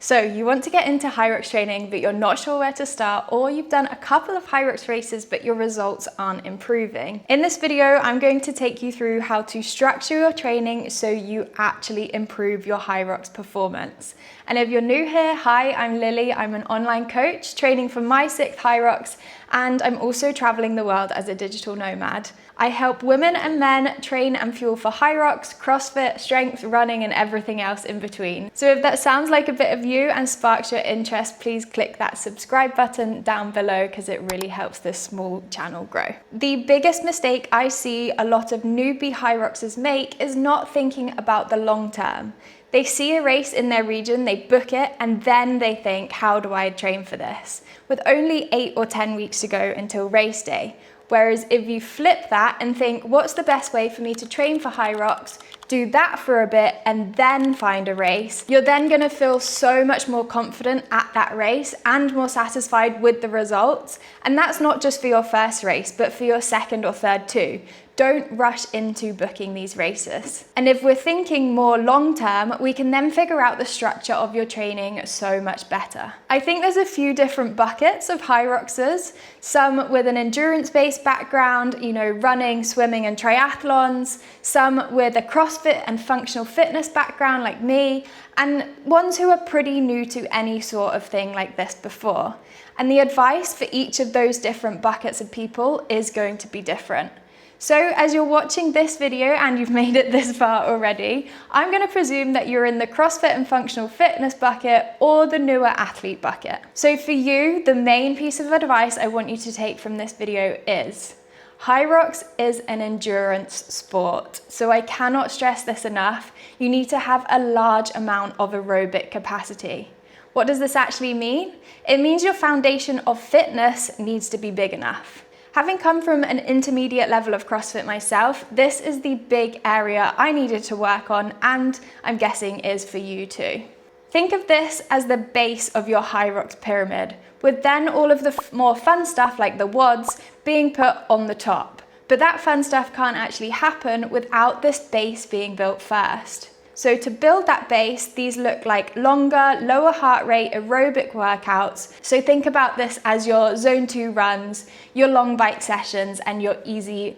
So you want to get into Hyrox training, but you're not sure where to start, or you've done a couple of Hyrox races, but your results aren't improving. In this video, I'm going to take you through how to structure your training so you actually improve your Hyrox performance. And if you're new here, hi, I'm Lily. I'm an online coach training for my 6th Hyrox, and I'm also traveling the world as a digital nomad. I help women and men train and fuel for Hyrox, CrossFit, strength, running, and everything else in between. So if that sounds like a bit of you and sparks your interest, please click that subscribe button down below because it really helps this small channel grow. The biggest mistake I see a lot of newbie Hyroxers make is not thinking about the long term. They see a race in their region, they book it, and then they think, how do I train for this? With only 8 or 10 weeks to go until race day. Whereas if you flip that and think, what's the best way for me to train for Hyrox, do that for a bit and then find a race, you're then gonna feel so much more confident at that race and more satisfied with the results. And that's not just for your first race, but for your second or third too. Don't rush into booking these races. And if we're thinking more long-term, we can then figure out the structure of your training so much better. I think there's a few different buckets of Hyroxers, some with an endurance-based background, running, swimming, and triathlons, some with a CrossFit and functional fitness background like me, and ones who are pretty new to any sort of thing like this before. And the advice for each of those different buckets of people is going to be different. So as you're watching this video and you've made it this far already, I'm going to presume that you're in the CrossFit and functional fitness bucket or the newer athlete bucket. So for you, the main piece of advice I want you to take from this video is Hyrox is an endurance sport. So I cannot stress this enough. You need to have a large amount of aerobic capacity. What does this actually mean? It means your foundation of fitness needs to be big enough. Having come from an intermediate level of CrossFit myself, this is the big area I needed to work on, and I'm guessing is for you too. Think of this as the base of your Hyrox pyramid, with then all of the more fun stuff like the WODs being put on the top. But that fun stuff can't actually happen without this base being built first. So to build that base, these look like longer, lower heart rate aerobic workouts. So think about this as your zone 2 runs, your long bike sessions, and your easy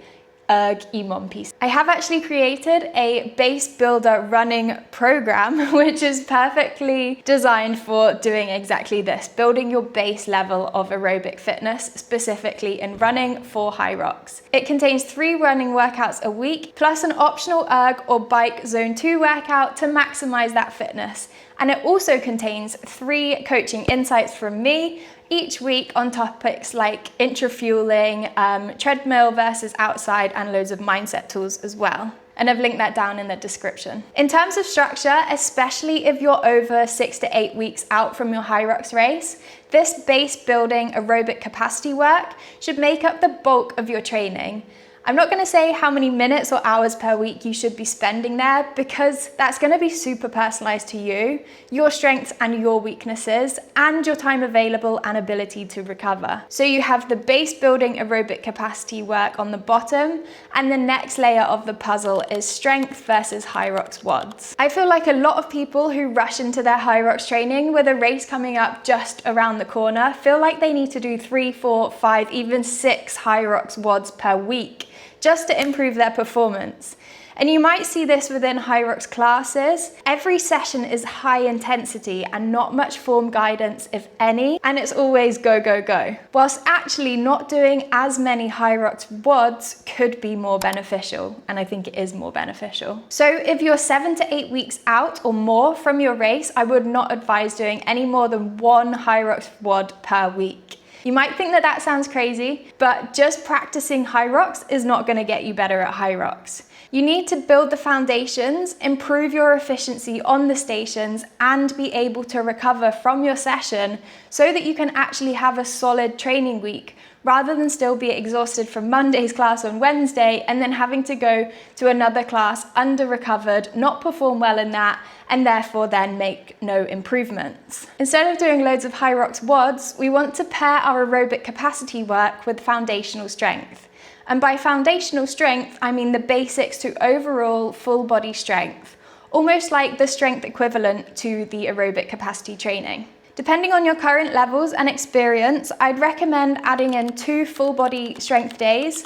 erg EMOM piece. I have actually created a base builder running program, which is perfectly designed for doing exactly this, building your base level of aerobic fitness, specifically in running for Hyrox. It contains 3 running workouts a week, plus an optional erg or bike zone 2 workout to maximize that fitness. And it also contains 3 coaching insights from me each week on topics like intra-fueling, treadmill versus outside, and loads of mindset tools as well. And I've linked that down in the description. In terms of structure, especially if you're over 6 to 8 weeks out from your Hyrox race, this base building aerobic capacity work should make up the bulk of your training. I'm not going to say how many minutes or hours per week you should be spending there, because that's going to be super personalized to you, your strengths and your weaknesses, and your time available and ability to recover. So you have the base building aerobic capacity work on the bottom, and the next layer of the puzzle is strength versus Hyrox WODs. I feel like a lot of people who rush into their Hyrox training with a race coming up just around the corner feel like they need to do 3, 4, 5, even 6 Hyrox WODs per week just to improve their performance. And you might see this within Hyrox classes. Every session is high intensity and not much form guidance, if any, and it's always go, go, go. Whilst actually not doing as many Hyrox WODs could be more beneficial, and I think it is more beneficial. So if you're 7 to 8 weeks out or more from your race, I would not advise doing any more than 1 Hyrox WOD per week. You might think that that sounds crazy, but just practicing Hyrox is not going to get you better at Hyrox. You need to build the foundations, improve your efficiency on the stations, and be able to recover from your session so that you can actually have a solid training week, rather than still be exhausted from Monday's class on Wednesday and then having to go to another class under-recovered, not perform well in that, and therefore then make no improvements. Instead of doing loads of Hyrox WODs, we want to pair our aerobic capacity work with foundational strength. And by foundational strength, I mean the basics to overall full body strength. almost like the strength equivalent to the aerobic capacity training. Depending on your current levels and experience, I'd recommend adding in 2 full body strength days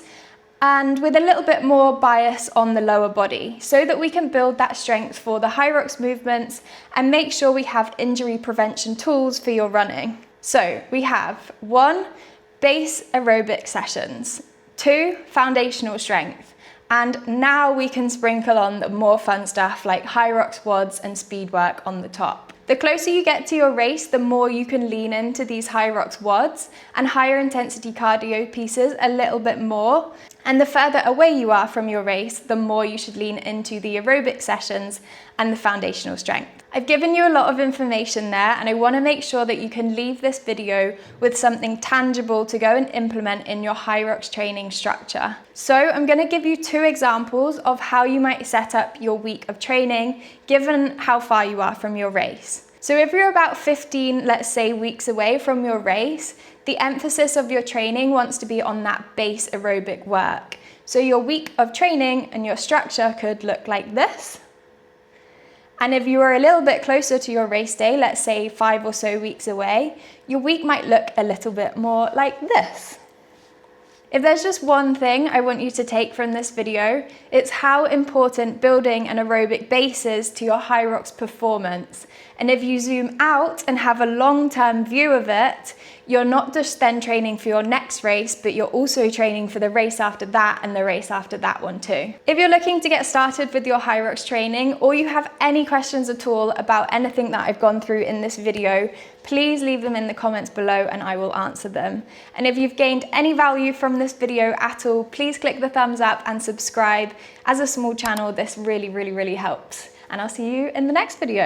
and with a little bit more bias on the lower body so that we can build that strength for the Hyrox movements and make sure we have injury prevention tools for your running. So we have 1, base aerobic sessions, 2, foundational strength, and now we can sprinkle on the more fun stuff like Hyrox WODs and speed work on the top. The closer you get to your race, the more you can lean into these Hyrox WODs and higher intensity cardio pieces a little bit more. And the further away you are from your race, the more you should lean into the aerobic sessions and the foundational strength. I've given you a lot of information there, and I want to make sure that you can leave this video with something tangible to go and implement in your Hyrox training structure. So I'm going to give you 2 examples of how you might set up your week of training given how far you are from your race. So if you're about 15, let's say, weeks away from your race, the emphasis of your training wants to be on that base aerobic work. So your week of training and your structure could look like this. And if you are a little bit closer to your race day, let's say 5 or so weeks away, your week might look a little bit more like this. If there's just one thing I want you to take from this video, it's how important building an aerobic base is to your Hyrox performance. And if you zoom out and have a long-term view of it, you're not just then training for your next race, but you're also training for the race after that and the race after that one too. If you're looking to get started with your Hyrox training, or you have any questions at all about anything that I've gone through in this video, please leave them in the comments below and I will answer them. And if you've gained any value from this video at all, please click the thumbs up and subscribe. As a small channel, this really helps. And I'll see you in the next video.